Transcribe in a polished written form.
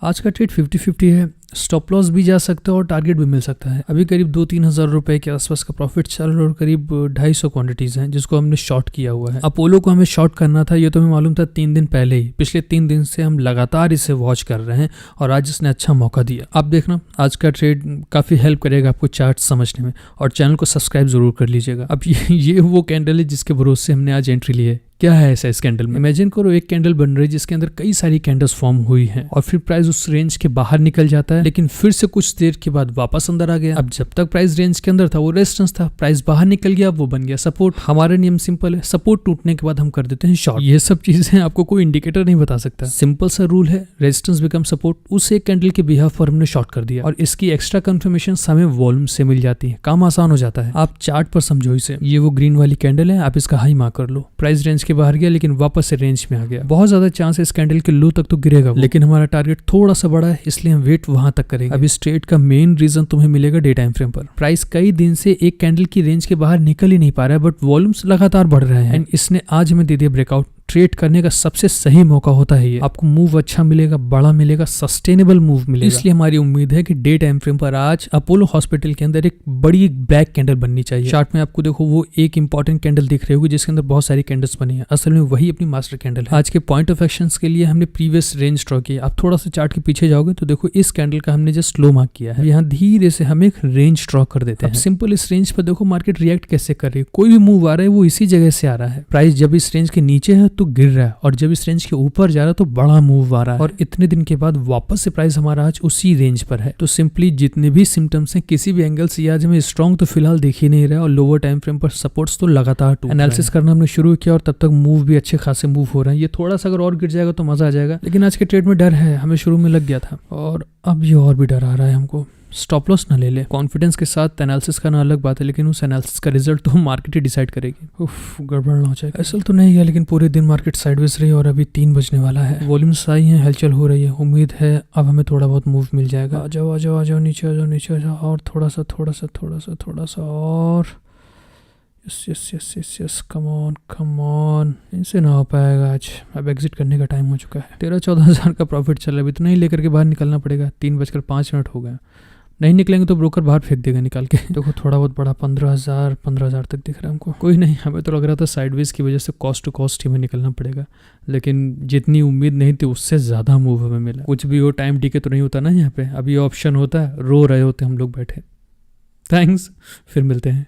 आज का ट्रेड 50-50 है, स्टॉप लॉस भी जा सकता है और टारगेट भी मिल सकता है। अभी करीब 2-3 हज़ार रुपए के आसपास का प्रॉफिट चल रहा है और करीब 250 क्वांटिटीज हैं जिसको हमने शॉर्ट किया हुआ है। अपोलो को हमें शॉर्ट करना था, ये तो हमें मालूम था 3 दिन पहले ही। पिछले 3 दिन से हम लगातार इसे वॉच कर रहे हैं और आज इसने अच्छा मौका दिया। आप देखना आज का ट्रेड काफी हेल्प करेगा आपको चार्ट समझने में, और चैनल को सब्सक्राइब जरूर कर लीजिएगा। अब ये वो कैंडल है जिसके भरोसे हमने आज एंट्री ली है। क्या है ऐसा इस कैंडल में? इमेजिन करो एक कैंडल बन रही है जिसके अंदर कई सारी कैंडल्स फॉर्म हुई हैं और फिर प्राइस उस रेंज के बाहर निकल जाता है, लेकिन फिर से कुछ देर के बाद वापस अंदर आ गया। अब जब तक प्राइस रेंज के अंदर था वो रेजिस्टेंस था, प्राइस बाहर निकल गया वो बन गया सपोर्ट। हमारा नियम सिंपल है, सपोर्ट टूटने के बाद हम कर देते हैं शॉर्ट। ये सब चीजें आपको कोई इंडिकेटर नहीं बता सकता, सिंपल सा रूल है, रेजिस्टेंस बिकम सपोर्ट। उस एक कैंडल के बिहाफ पर हमने शॉर्ट कर दिया और इसकी एक्स्ट्रा कंफर्मेशन हमें वॉल्यूम से मिल जाती है, काम आसान हो जाता है। आप चार्ट पर समझो इसे, ये वो ग्रीन वाली कैंडल है, आप इसका हाई मार्क कर लो। प्राइस रेंज के बाहर गया लेकिन वापस से रेंज में आ गया। बहुत ज्यादा चांस है इस कैंडल के लो तक तो गिरेगा, लेकिन हमारा टारगेट थोड़ा सा बड़ा है इसलिए हम वेट वहां तक करेंगे। अब इस ट्रेड का मेन रीजन तुम्हें मिलेगा डे टाइम फ्रेम पर। प्राइस कई दिन से एक कैंडल की रेंज के बाहर निकल ही नहीं पा रहा है, बट वॉल्यूम्स लगातार बढ़ रहे हैं एंड इसने आज हमें दे दिया ब्रेकआउट। ट्रेड करने का सबसे सही मौका होता है ये, आपको मूव अच्छा मिलेगा, बड़ा मिलेगा, सस्टेनेबल मूव मिलेगा। इसलिए हमारी उम्मीद है कि डे टाइम फ्रेम पर आज अपोलो हॉस्पिटल के अंदर एक बड़ी ब्लैक कैंडल बननी चाहिए। चार्ट में आपको देखो वो एक इंपॉर्टेंट कैंडल दिख रही होगी जिसके अंदर बहुत सारी कैंडल्स बनी है, असल में वही अपनी मास्टर कैंडल है। आज के पॉइंट ऑफ एक्शन के लिए हमने प्रीवियस रेंज ड्रॉ किया। आप थोड़ा सा चार्ट के पीछे जाओगे तो देखो इस कैंडल का हमने जस्ट लो मार्क किया है। यहाँ धीरे से हम एक रेंज ड्रॉ कर देते हैं। सिंपल इस रेंज पर देखो मार्केट रिएक्ट कैसे कर रही है, कोई भी मूव आ रहा है वो इसी जगह से आ रहा है। प्राइस जब इस रेंज के नीचे है तो गिर रहा है और जब इस रेंज के ऊपर जा रहा है तो बड़ा मूव आ रहा है, और इतने दिन के बाद वापस से प्राइस हमारा आज उसी रेंज पर है। तो सिंपली जितने भी सिम्टम्स हैं किसी भी एंगल से आज हमें स्ट्रॉन्ग तो फिलहाल दिख ही नहीं रहा और लोअर टाइम फ्रेम पर सपोर्ट्स तो लगातार टूट रहे हैं। एनालिसिस करना हमने शुरू किया और तब तक मूव भी अच्छे खासे मूव हो रहे हैं। ये थोड़ा सा अगर और गिर जाएगा तो मजा आ जाएगा, लेकिन आज के ट्रेड में डर है, हमें शुरू में लग गया था और अब ये और भी डर आ रहा है हमको। स्टॉप लॉस ना ले ले, कॉन्फिडेंस के साथ एनालिसिस करना अलग बात है, लेकिन उस एनालिसिस का रिजल्ट तो मार्केट ही डिसाइड करेगी। उफ, गड़बड़ ना हो जाए। ऐसा तो नहीं है, लेकिन पूरे दिन मार्केट साइडवेज रही और अभी 3 बजने वाला है। वॉल्यूम्स आई हैं, हलचल हो रही है, उम्मीद है अब हमें थोड़ा बहुत मूव मिल जाएगा। आ जाओ आ जाओ आ जाओ, नीचे आ जाओ नीचे आ जाओ, और थोड़ा सा थोड़ा सा थोड़ा सा थोड़ा सा और yes yes yes yes yes, come on. इनसे ना हो पाएगा आज, अब एग्जिट करने का टाइम हो चुका है। 13-14 हज़ार का प्रॉफिट चल रहा है, इतना ही लेकर के बाहर निकलना पड़ेगा। 3:05 हो गए, नहीं निकलेंगे तो ब्रोकर बाहर फेंक देगा निकाल के। देखो थोड़ा बहुत बड़ा 15,000 तक दिख रहा है हमको। कोई नहीं, हमें तो लग रहा था साइडवेज की वजह से कॉस्ट टू कॉस्ट ही में निकलना पड़ेगा, लेकिन जितनी उम्मीद नहीं थी उससे ज़्यादा मूव हमें मिला। कुछ भी हो टाइम डीके तो नहीं होता ना यहाँ पे, अभी ऑप्शन होता है, रो रहे होते हम लोग बैठे। थैंक्स, फिर मिलते हैं।